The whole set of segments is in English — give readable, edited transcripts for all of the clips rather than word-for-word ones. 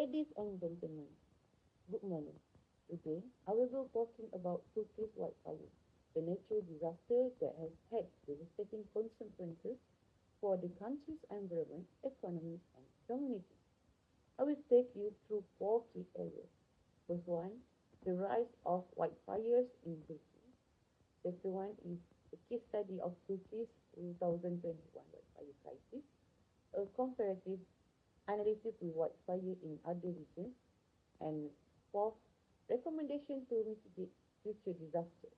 Ladies and gentlemen, good morning. Today, I will be talking about Turkey's wildfire, the natural disaster that has had devastating consequences for the country's environment, economy, and community. I will take you through four key areas. First one, the rise of wildfires in Turkey. Second one is a case study of Turkey's 2021 wildfire crisis, a comparative analysis with wildfire in other regions, and fourth, recommendation to mitigate future disasters.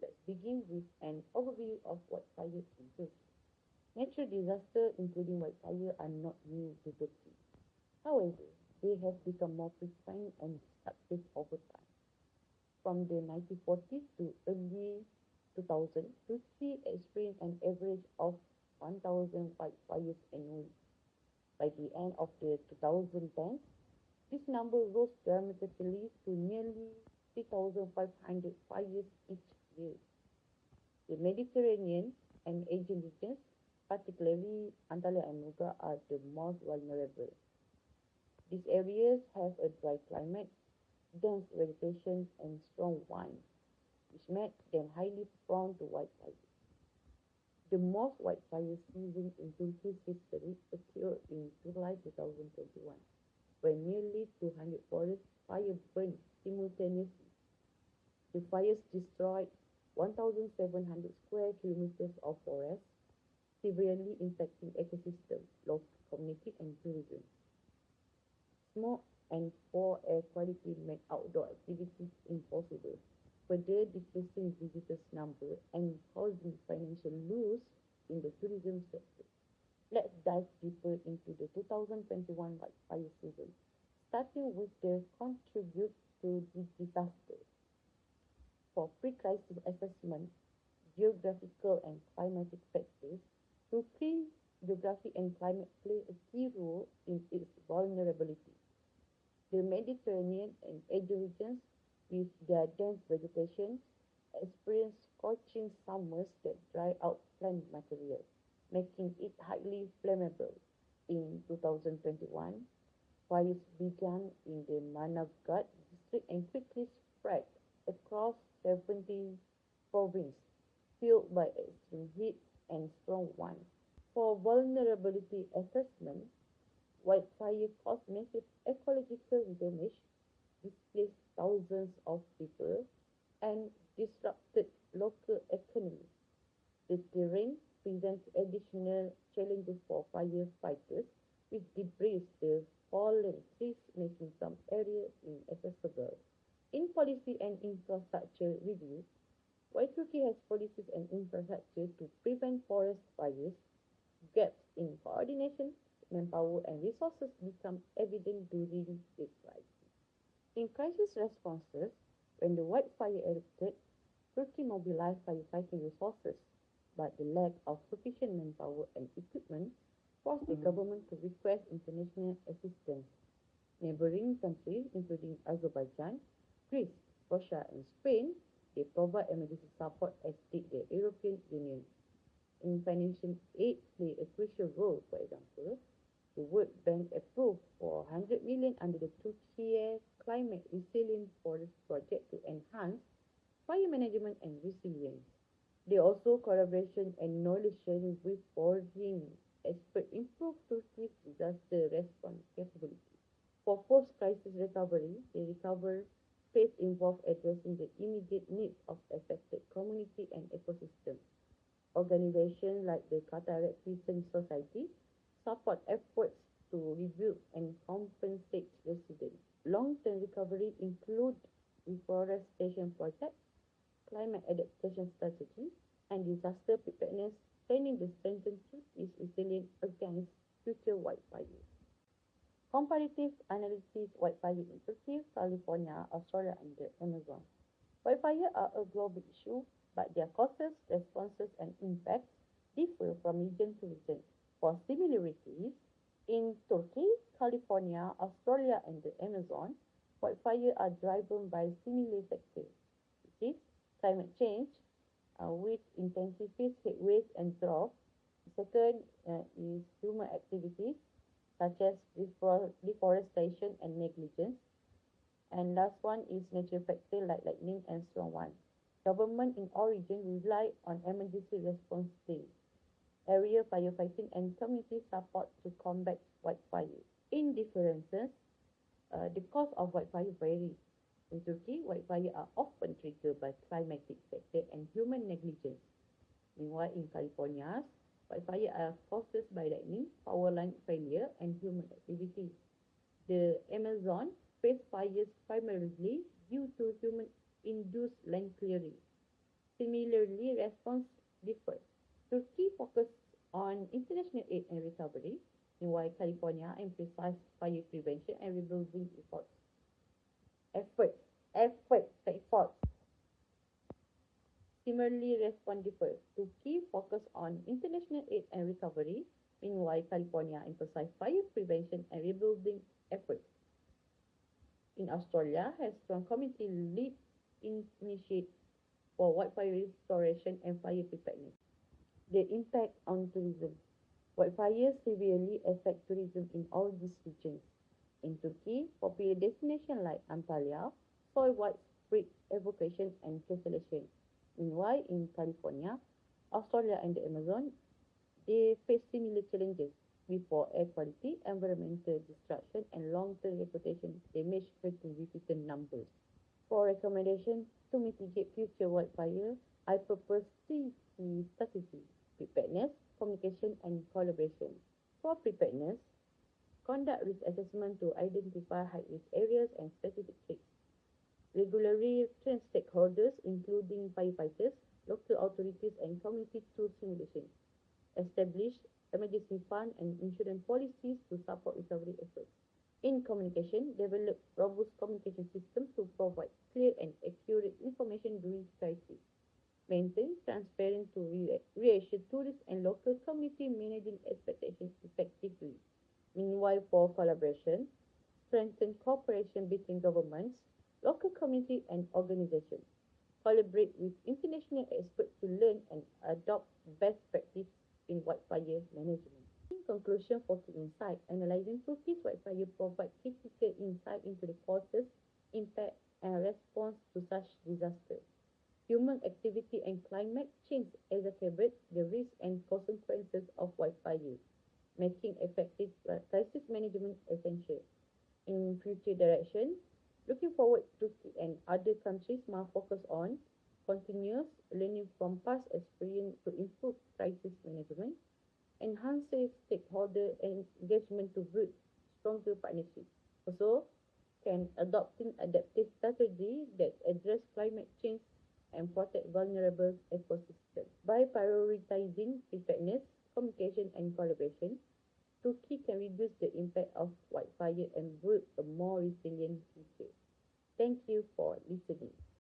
Let's begin with an overview of wildfires in Turkey. Natural disasters, including wildfire, are not new to Turkey. However, they have become more frequent and destructive over time. From the 1940s to early 2000, Turkey experienced an average of 1,000 wildfires annually. By the end of the 2010s, this number rose dramatically to nearly 3,500 fires each year. The Mediterranean and Asian regions, particularly Antalya and Muga, are the most vulnerable. These areas have a dry climate, dense vegetation, and strong winds, which make them highly prone to wildfires. The most wildfire season in Turkey's history occurred in July 2021, when nearly 200 forest fires burned simultaneously. The fires destroyed 1,700 square kilometers of forest, severely impacting ecosystems, local community, and tourism. Smoke and poor air quality made outdoor activities impossible, further decreasing visitors' numbers and causing financial loss in the tourism sector. Let's dive deeper into the 2021 wildfire season, starting with the contribute to the disaster. For pre-crisis assessment, geographical and climatic factors, Turkey's geography and climate play a key role in its vulnerability. The Mediterranean and Asian regions, with their dense vegetation, experience scorching summers that dry out plant material, making it highly flammable. In 2021, fires began in the Manavgat district and quickly spread across 17 provinces, fueled by extreme heat and strong winds. For vulnerability assessment, wildfire caused massive ecological damage, displaced thousands of people, and disrupted local economies. The terrain presents additional challenges for firefighters, with debris still fallen trees making some areas inaccessible. In policy and infrastructure review, while Turkey has policies and infrastructure to prevent forest fires, gaps in coordination, manpower, and resources become evident during this crisis. In crisis responses, when the wildfire erupted, Turkey mobilized firefighting resources, but the lack of sufficient manpower and equipment forced the government to request international assistance. Neighboring countries, including Azerbaijan, Greece, Russia, and Spain, they provide emergency support, as did the European Union. In financial aid play a crucial role. For example, the World Bank approved for 100 million under the Turkey Climate Resilient Forest Project to enhance fire management and resilience. They also collaboration and knowledge sharing with foreign experts improve Turkey's disaster response capability. For post-crisis recovery, the recovery phase involves addressing the immediate needs of affected community and ecosystems. Organizations like the Qatar Red Crescent Society support efforts to rebuild and compensate residents. Long-term recovery include reforestation projects, climate adaptation strategies, and disaster preparedness training to strengthen Turkey's resilience against future wildfires. Comparative analysis wildfire in Turkey, California, Australia, and the Amazon. Wildfires are a global issue, but their causes, responses, and impacts differ from region to region. For similarities, in Turkey, California, Australia, and the Amazon, wildfires are driven by similar factors, which is climate change, which intensifies heat waves and drought. Second is human activities, such as deforestation and negligence. And last one is natural factor like lightning and so on. Government in all regions rely on emergency response teams, area firefighting, and community support to combat wildfire. In differences, the cause of wildfire vary. In Turkey, wildfires are often triggered by climatic factors and human negligence. Meanwhile, in California, wildfires are caused by lightning, power line failure, and human activity. The Amazon faced fires primarily due to human-induced land clearing. Similarly, response differs. Turkey focused on international aid and recovery, meanwhile California emphasized fire prevention and rebuilding efforts. Efforts. Similarly, response differs. Turkey focused on international aid and recovery, meanwhile California emphasized fire prevention and rebuilding efforts. In Australia, has strong community lead initiate for wildfire restoration and fire preparedness. The impact on tourism. Wildfires severely affect tourism in all these regions. In Turkey, popular destinations like Antalya saw widespread evacuation and cancellation. Meanwhile, in California, Australia and the Amazon, they face similar challenges with poor air quality, environmental destruction, and long-term reputation damage hurting visitor numbers. For recommendations to mitigate future wildfire, I propose three key strategies: preparedness, communication, and collaboration. For preparedness, conduct risk assessment to identify high-risk areas and specific threats. Regularly train stakeholders, including firefighters, local authorities, and community through simulation. Establish emergency fund and insurance policies to support recovery efforts. In communication, develop robust communication systems to provide clear and accurate information during crisis. Maintain transparent to reassure tourists and local community managing expectations effectively. Meanwhile, for collaboration, strengthen cooperation between governments, local community and organizations. Collaborate with international experts to learn and adopt best practice in wildfire management. In conclusion, for key insight, analyzing Turkey's wildfire provides critical insight into the causes, impact, and response to such disasters. Human activity and climate change exacerbate the risks and consequences of wildfire, making effective crisis management essential. In future direction, looking forward, Turkey and other countries must focus on continuous learning from past experience to improve crisis management, enhancing stakeholder engagement to build stronger partnerships. Also, can adopting adaptive strategy that address climate change and protect vulnerable ecosystems. By prioritizing preparedness, communication, and collaboration, Turkey can reduce the impact of wildfire and build a more resilient